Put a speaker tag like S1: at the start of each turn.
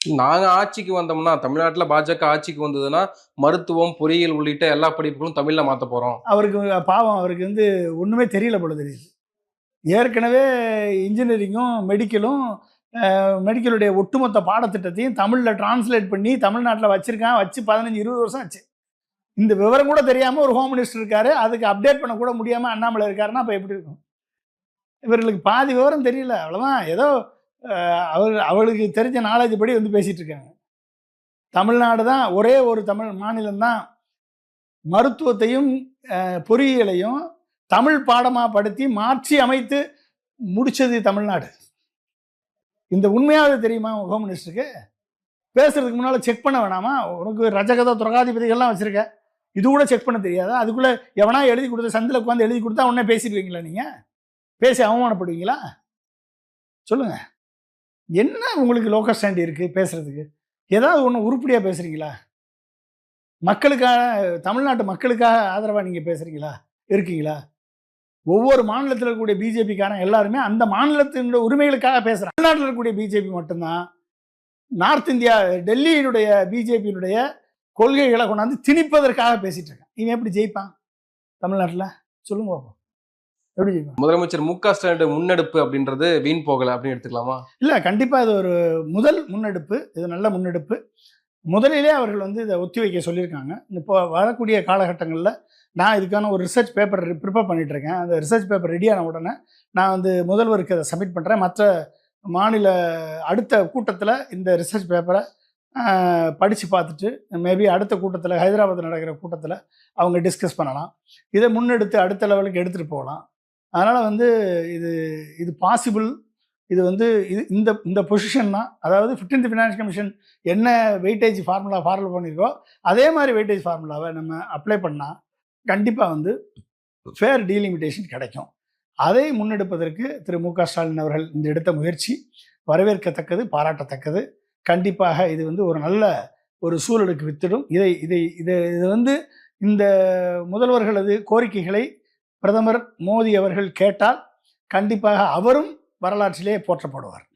S1: நாங்க ஆட்சிக்கு வந்தோம்னா, தமிழ்நாட்டுல பாஜக ஆட்சிக்கு வந்ததுன்னா, மருத்துவம், பொறியியல் உள்ளிட்ட எல்லா படிப்புகளும் தமிழ்ல மாத்தப் போறோம்.
S2: அவருக்கு பாவம் அவருக்கு ஒண்ணுமே தெரியல போல தெரியுது. ஏற்கனவே இன்ஜினியரிங்கும், மெடிக்கலும் மெடிக்கலுடைய ஒட்டுமொத்த பாடத்திட்டத்தையும் தமிழ்ல டிரான்ஸ்லேட் பண்ணி தமிழ்நாட்டுல வச்சிருக்கான். வச்சு 15, 20 வருஷம் ஆச்சு. இந்த விவரம் கூட தெரியாம ஒரு ஹோம் மினிஸ்டர் இருக்காரு. அதுக்கு அப்டேட் பண்ண கூட முடியாம அண்ணாமலை இருக்காருன்னா, அப்ப எப்படி இருக்கும்? இவர்களுக்கு பாதி விவரம் தெரியல. அவ்வளவுதான். ஏதோ அவளுக்கு தெரிஞ்ச நாலேஜ் படி பேசிட்டு இருக்காங்க. தமிழ்நாடு தான் ஒரே ஒரு தமிழ் மாநிலம் தான் மருத்துவத்தையும் பொறியியலையும் தமிழ் பாடமா படுத்தி மாற்றி அமைத்து முடிச்சது தமிழ்நாடு. இந்த உண்மையாவது தெரியுமா ஹோம் மினிஸ்டருக்கு? பேசுறதுக்கு முன்னால செக் பண்ண வேணாமா? உனக்கு ரஜகத துரகாதிபதிகள்லாம் வச்சிருக்க, இது கூட செக் பண்ண தெரியாதா? அதுக்குள்ள எவனா எழுதி கொடுத்த சந்தில உட்காந்து எழுதி கொடுத்தா உடனே பேசிடுவீங்களா? நீங்க பேசி அவமானப்படுவீங்களா? சொல்லுங்க. என்ன உங்களுக்கு லோக்கல் ஸ்டாண்ட் இருக்கு பேசுறதுக்கு? ஏதாவது ஒன்று உருப்படியா பேசுறீங்களா? மக்களுக்காக, தமிழ்நாட்டு மக்களுக்காக ஆதரவா நீங்க பேசுறீங்களா? இருக்கீங்களா? ஒவ்வொரு மாநிலத்தில் இருக்கக்கூடிய பிஜேபிக்காரன் எல்லாருமே அந்த மாநிலத்தின் உரிமைகளுக்காக பேசுறாங்க. தமிழ்நாட்டில் இருக்கக்கூடிய பிஜேபி மட்டும்தான் நார்த் இந்தியா, டெல்லியினுடைய பிஜேபியினுடைய கொள்கைகளை கொண்டாந்து திணிப்பதற்காக பேசிட்டு இருக்கான். இவன் எப்படி ஜெயிப்பான் தமிழ்நாட்டில்? சொல்லுங்க பாப்போம். எப்படி ஜெயிப்பான்?
S1: முதலமைச்சர் மு.க. ஸ்டாலின் முன்னெடுப்பு அப்படின்றது வீண் போகல அப்படின்னு எடுத்துக்கலாமா?
S2: இல்லை, கண்டிப்பாக இது ஒரு முதல் முன்னெடுப்பு. இது நல்ல முன்னெடுப்பு. முதலிலே அவர்கள் இதை ஒத்தி வைக்க சொல்லியிருக்காங்க. இப்போ வரக்கூடிய காலகட்டங்களில் நான் இதுக்கான ஒரு ரிசர்ச் பேப்பர் ப்ரிப்பேர் பண்ணிட்டு இருக்கேன். அந்த ரிசர்ச் பேப்பர் ரெடியான உடனே நான் முதல்வருக்கு அதை சப்மிட் பண்ணுறேன். மற்ற மாநில அடுத்த கூட்டத்தில் இந்த ரிசர்ச் பேப்பரை படித்து பார்த்துட்டு மேபி அடுத்த கூட்டத்தில், ஹைதராபாத்தில் நடக்கிற கூட்டத்தில் அவங்க டிஸ்கஸ் பண்ணலாம். இதை முன்னெடுத்து அடுத்த லெவலுக்கு எடுத்துகிட்டு போகலாம். அதனால் இது இது பாசிபிள். இது இது இந்த பொசிஷன் தான். அதாவது 15th ஃபினான்ஸ் கமிஷன் என்ன வெயிட்டேஜ் ஃபார்முலா ஃபாலோ பண்ணியிருக்கோ அதே மாதிரி வெயிட்டேஜ் ஃபார்முலாவை நம்ம அப்ளை பண்ணால் கண்டிப்பாக ஃபேர் டீலிமிட்டேஷன் கிடைக்கும். அதை முன்னெடுப்பதற்கு திரு மு.க. ஸ்டாலின் அவர்கள் இந்த எடுத்த முயற்சி வரவேற்கத்தக்கது, பாராட்டத்தக்கது. கண்டிப்பாக இது ஒரு நல்ல ஒரு சூழலுக்கு வித்திடும். இதை இந்த முதல்வர்களது கோரிக்கைகளை பிரதமர் மோடி அவர்கள் கேட்டால் கண்டிப்பாக அவரும் வரலாற்றிலே போற்றப்படுவார்.